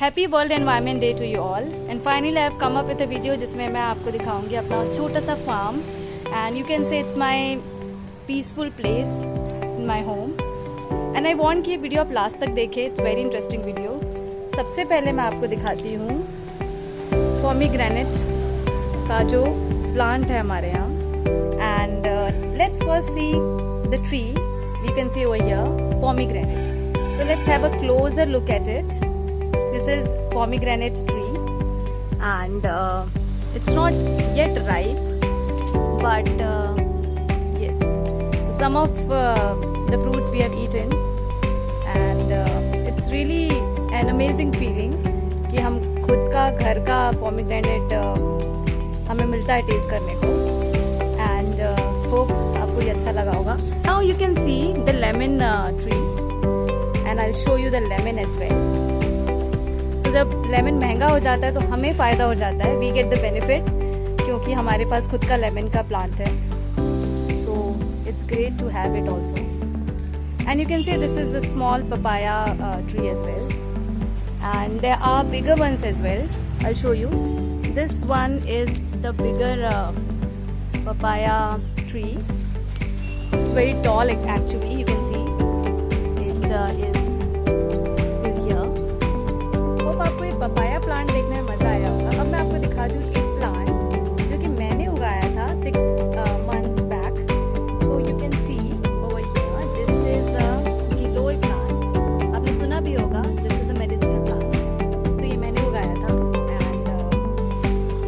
Happy world environment day to you all and finally I have come up with a video जिसमें मैं आपको दिखाऊंगी अपना छोटा सा farm and you can say it's my peaceful place in my home and I want कि ये video आप लास्ट तक देखें. It's very interesting video. सबसे पहले मैं आपको दिखाती हूँ पोमीग्रेनेट का जो प्लांट है हमारे यहाँ and let's first see the tree. We can see over here pomegranate. So let's have a closer look at it. This is pomegranate tree and it's not yet ripe but yes, some of the fruits we have eaten and it's really an amazing feeling कि हम खुद का घर का pomegranate हमें मिलता है test करने को and hope आपको ये अच्छा लगा होगा. Now you can see the lemon tree and I'll show you the lemon as well. So जब लेमन महंगा हो जाता है तो हमें फ़ायदा हो जाता है. We get the benefit क्योंकि हमारे पास खुद का लेमन का प्लांट है. So it's great to have it also. And you can see this is a small papaya tree as well. And there are bigger ones as well. I'll show you. This one is the bigger papaya tree. It's very tall actually. You can see it is till here. Hope आपको ये papaya plant देखने में मजा आया होगा. अब मैं आपको दिखा दूँ एक प्लांट जो कि मैंने उगाया था 6 months back. So you can see over here. This is a giloy plant. आपने सुना भी होगा. This is a medicinal plant. So ये मैंने उगाया था and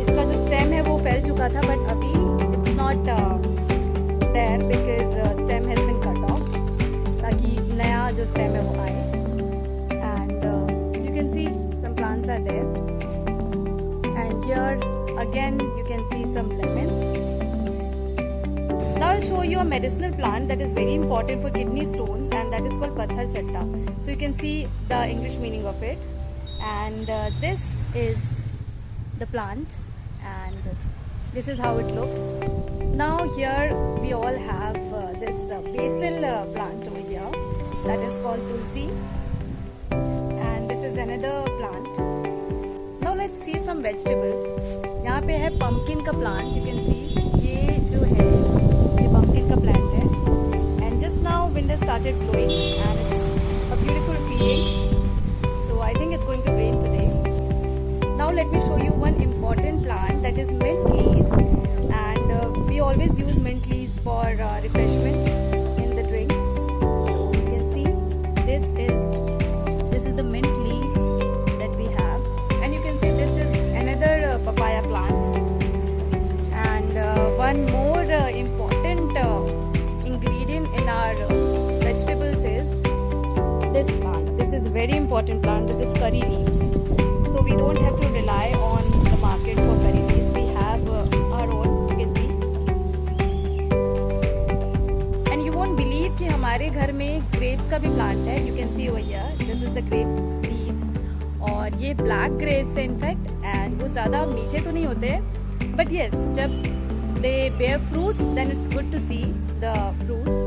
इसका जो स्टेम है वो फैल चुका था but अभी it's not there because stem has been cut off ताकि नया जो स्टेम है वो आए. And you can see some plants are there and here again you can see some lemons. Now I'll show you a medicinal plant that is very important for kidney stones and that is called pathar chatta. So you can see the English meaning of it and this is the plant and this is how it looks. Now here we all have this basil plant over here that is called tulsi and this is another plant. Now let's see some vegetables. यहाँ पे है pumpkin का plant. You can see ये जो है ये pumpkin का plant है and just now wind has started blowing and it's a beautiful feeling. So I think it's going to rain today. Now let me show you one important plant that is mint leaves and we always use mint leaves for refreshment in the drinks. So you can see this is the mint leaf that we have and you can see this is another papaya plant and one more important ingredient in our vegetables is this plant. This is very important plant. This is curry leaves. So we don't have to rely on the market for curry leaves. We have our own. You can see. And you won't believe कि हमारे घर में grapes का भी plant है. You can see over here. This is the grapes leaves. और ये black grapes है in fact. And वो ज़्यादा मीठे तो नहीं होते. But yes, जब they bear fruits, then it's good to see the fruits.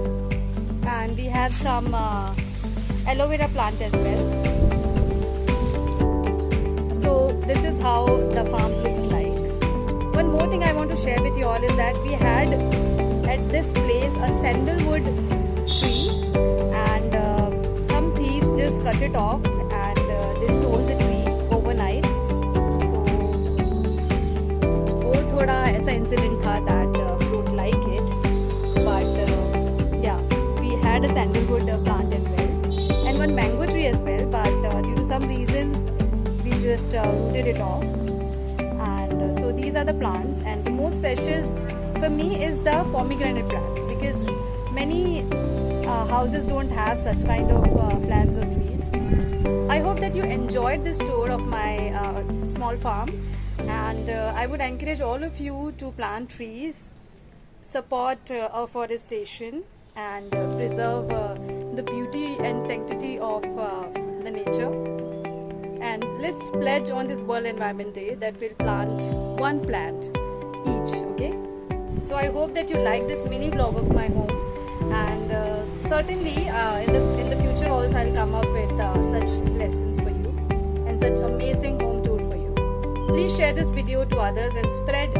And we have some aloe vera plant as well. So this is how the farm looks like. One more thing I want to share with you all is that we had at this place a sandalwood tree and some thieves just cut it off and they stole the tree overnight. So वो थोड़ा ऐसा incident था that we don't like it but yeah, we had a sandalwood plant as well and one mango tree as well but due to some reasons we just rooted it off and so these are the plants and the most precious for me is the pomegranate plant because many houses don't have such kind of plants or trees. I hope that you enjoyed this tour of my small farm and I would encourage all of you to plant trees, support afforestation and preserve the beauty and sanctity of the nature. And let's pledge on this World Environment Day that we'll plant one plant each, okay? So I hope that you like this mini vlog of my home and certainly in the future also I'll come up with such lessons for you and such amazing home tour for you. Please share this video to others and spread